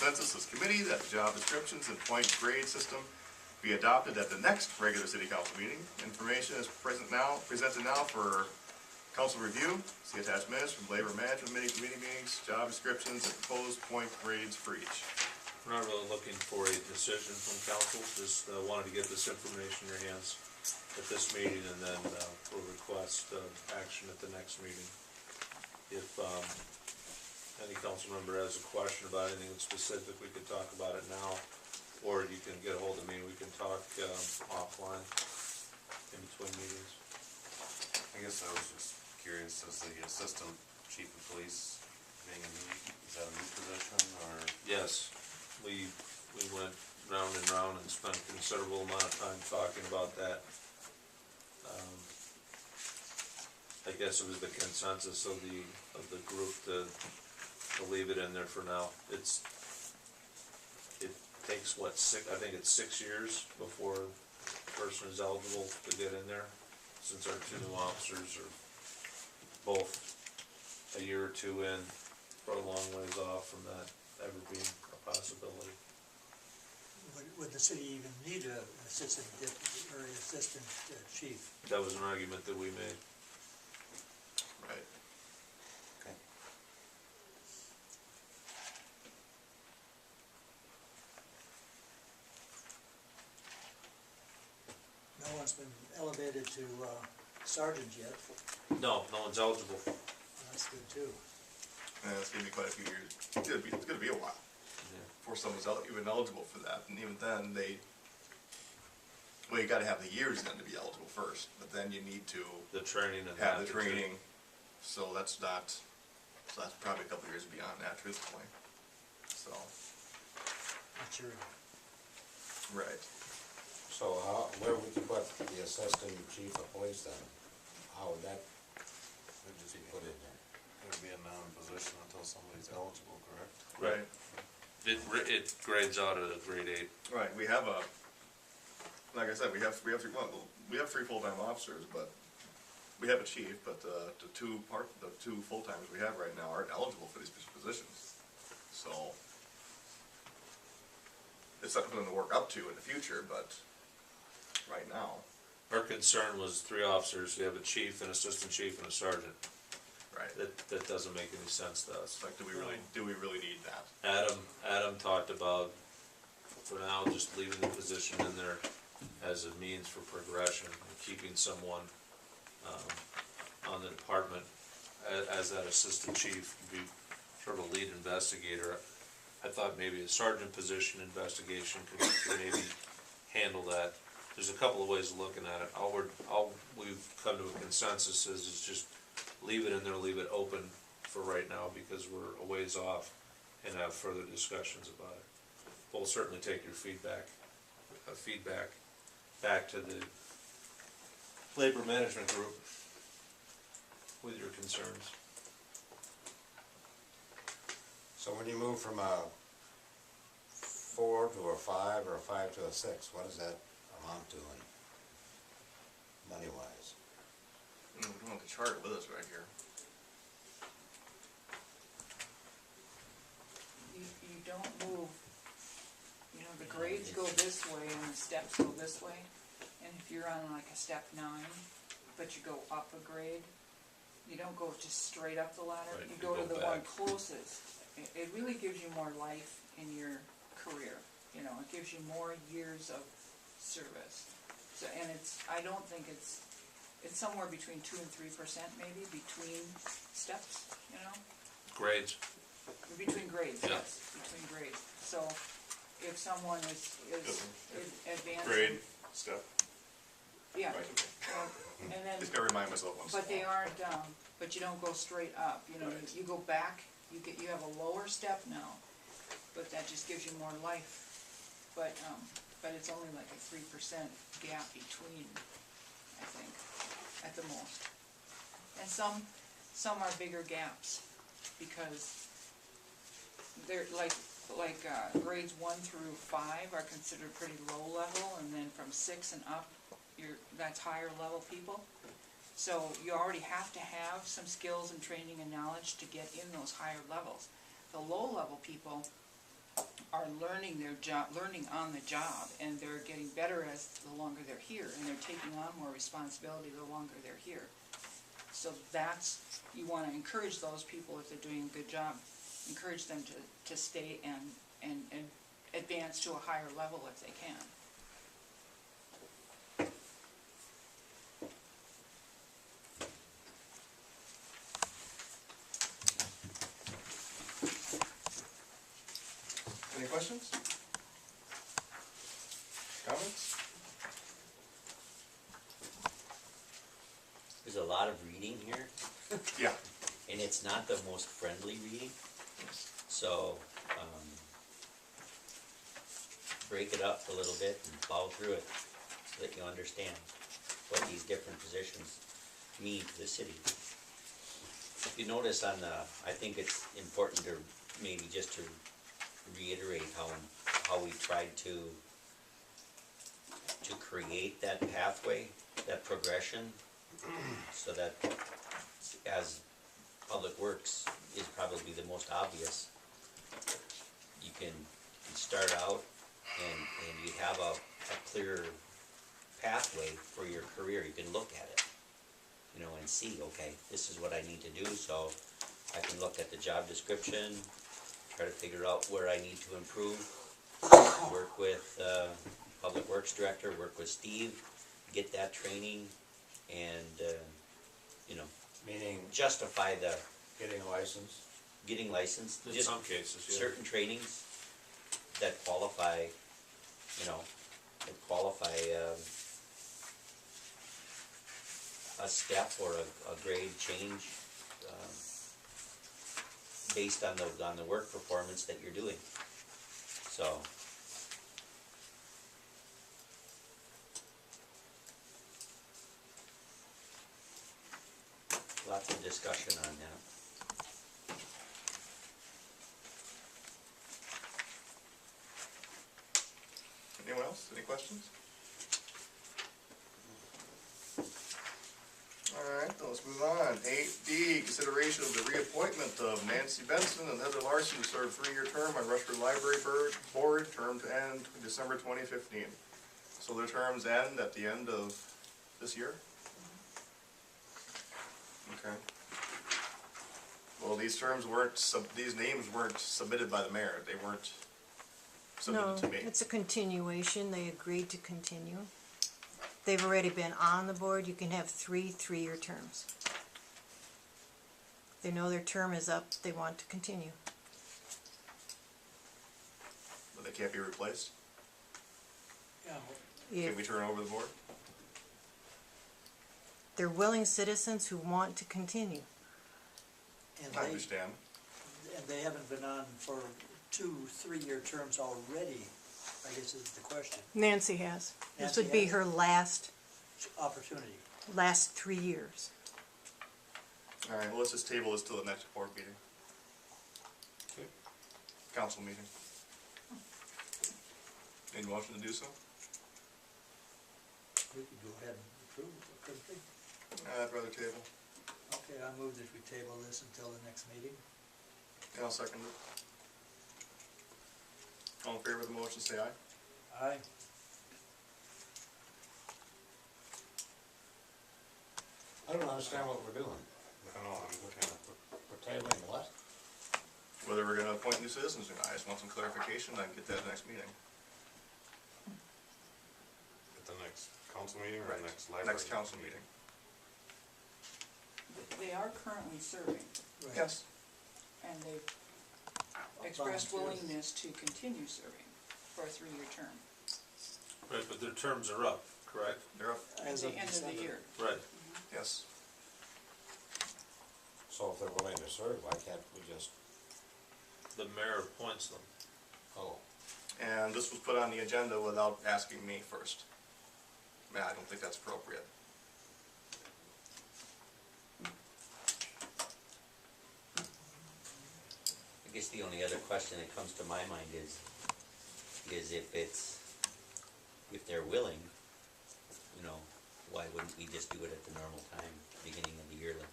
consensus committee that the job descriptions and point grade system be adopted at the next regular city council meeting. Information is presented now for council review. See attached minutes from labor management committee meetings, job descriptions, and proposed point grades for each. We're not really looking for a decision from council, just wanted to get this information in your hands at this meeting, and then we'll request action at the next meeting. If any council member has a question about anything specific, we can talk about it now, or you can get a hold of me, we can talk offline in between meetings. I guess I was just curious, as the assistant chief of police being a new, is that a new position, or? Yes, we went round and round and spent a considerable amount of time talking about that. I guess it was the consensus of the group to leave it in there for now. It takes what, I think it's 6 years before the person is eligible to get in there, since our two new officers are both a year or two in, for a long ways off from that ever being a possibility. Would the city even need an assistant deputy or assistant chief? That was an argument that we made. Right. Okay. No one's been elevated to sergeant yet. No one's eligible. That's good too. And it's gonna be quite a few years. It's gonna be a while before someone's even eligible for that, and even then you gotta have the years then to be eligible first, but then you need to The training and have the training, so that's probably a couple of years beyond that, truthfully, so. Not sure. Right. So where would you put the assistant chief of police then? How would that be put in there? It would be a non-position until somebody's eligible, correct? Right. It grades out at a grade 8. Right, we have like I said, we have three full-time officers, but we have a chief, but the two full-timers we have right now aren't eligible for these positions. So it's something to work up to in the future, but right now. Our concern was 3 officers. We have a chief, an assistant chief, and a sergeant. Right. That doesn't make any sense to us. It's like, do we really need that? Adam talked about, for now, just leaving the position in there as a means for progression, and keeping someone on the department as that assistant chief, be sort of a lead investigator. I thought maybe a sergeant position investigation could maybe handle that. There's a couple of ways of looking at it. All we've come to a consensus is just leave it in there, leave it open for right now, because we're a ways off, and have further discussions about it. We'll certainly take your feedback back to the labor management group with your concerns. So when you move from a 4 to a 5 or a 5 to a 6, what does that amount to in money-wise? We don't have the chart with us right here. You don't move, the grades go this way and the steps go this way. And if you're on like a step 9, but you go up a grade, you don't go just straight up the ladder. Right, you you go go to the back. one closest. It really gives you more life in your career. It gives you more years of service. So, and I don't think it's somewhere between 2 and 3% maybe between steps, Grades. between grades, Yeah. yes, between grades. So if someone is advancing. Grade, step. Yeah. Right, okay. And then, Just gotta remind myself once in a but they while. aren't, but you don't go straight up, Right. you go back, you have a lower step now, but that just gives you more life. But it's only like a 3% gap between, I think, at the most. And some are bigger gaps, because they're like grades 1 through 5 are considered pretty low level, and then from 6 and up, that's higher level people. So you already have to have some skills and training and knowledge to get in those higher levels. The low level people, are learning their job, learning on the job, and they're getting better as the longer they're here, and they're taking on more responsibility the longer they're here. So that's, you wanna encourage those people, if they're doing a good job, encourage them to stay and advance to a higher level if they can. Any questions? Comments? There's a lot of reading here, Yeah. and it's not the most friendly reading, so, break it up a little bit and plow through it, so that you understand what these different positions mean to the city. You notice on the, I think it's important to, maybe just to reiterate how we tried to create that pathway, that progression, so that as Public Works is probably the most obvious, you can start out and you have a clear pathway for your career. You can look at it, you know, and see, okay, this is what I need to do, so I can look at the job description, try to figure out where I need to improve, work with Public Works Director, work with Steve, get that training, and, you know, Meaning justify the getting a license? getting licensed. In Just some cases, yeah. certain trainings that qualify, you know, that qualify a step or a grade change based on the work performance that you're doing. So, lots of discussion on that. Anyone else? Any questions? Alright, let's move on. 8D, consideration of the reappointment of Nancy Benson and Heather Larson to serve 3-year term on Rushford Library Board, term to end December 2015. So their terms end at the end of this year? Okay. Well, these terms weren't, these names weren't submitted by the mayor. They weren't No, submitted to me. it's a continuation, they agreed to continue. They've already been on the board, you can have 3-year terms. They know their term is up, they want to continue. But they can't be replaced? Yeah, Can we If turn over the board? they're willing citizens who want to continue. and I understand. they haven't been on for 2-3-year terms already, I guess is the question. Nancy has. This Nancy would be has? her last Opportunity. 3 years. Alright, well, let's just table this till the next board meeting. Okay. Council meeting. Any motion to do so? We could go ahead and approve, couldn't we? I'd rather table. Okay, I move that we table this until the next meeting. Yeah, I'll second it. All in favor of the motion, say aye. Aye. I don't understand what we're doing. I don't know, I'm looking at We're tabling what? Whether we're gonna appoint new citizens or not, I just want some clarification, I can get that next meeting. at the next council meeting or Right. the next library? Next council meeting. They are currently serving, Right. Yes. and they've expressed Volunteers. willingness to continue serving for a 3-year term Right, but their terms are up, correct? They're up, at As the of end of the December. year. Right. yes. So if they're willing to serve, why can't we just, The mayor appoints them. oh, And this was put on the agenda without asking me first. I don't think that's appropriate. I guess the only other question that comes to my mind is if they're willing, you know, why wouldn't we just do it at the normal time, beginning of the year like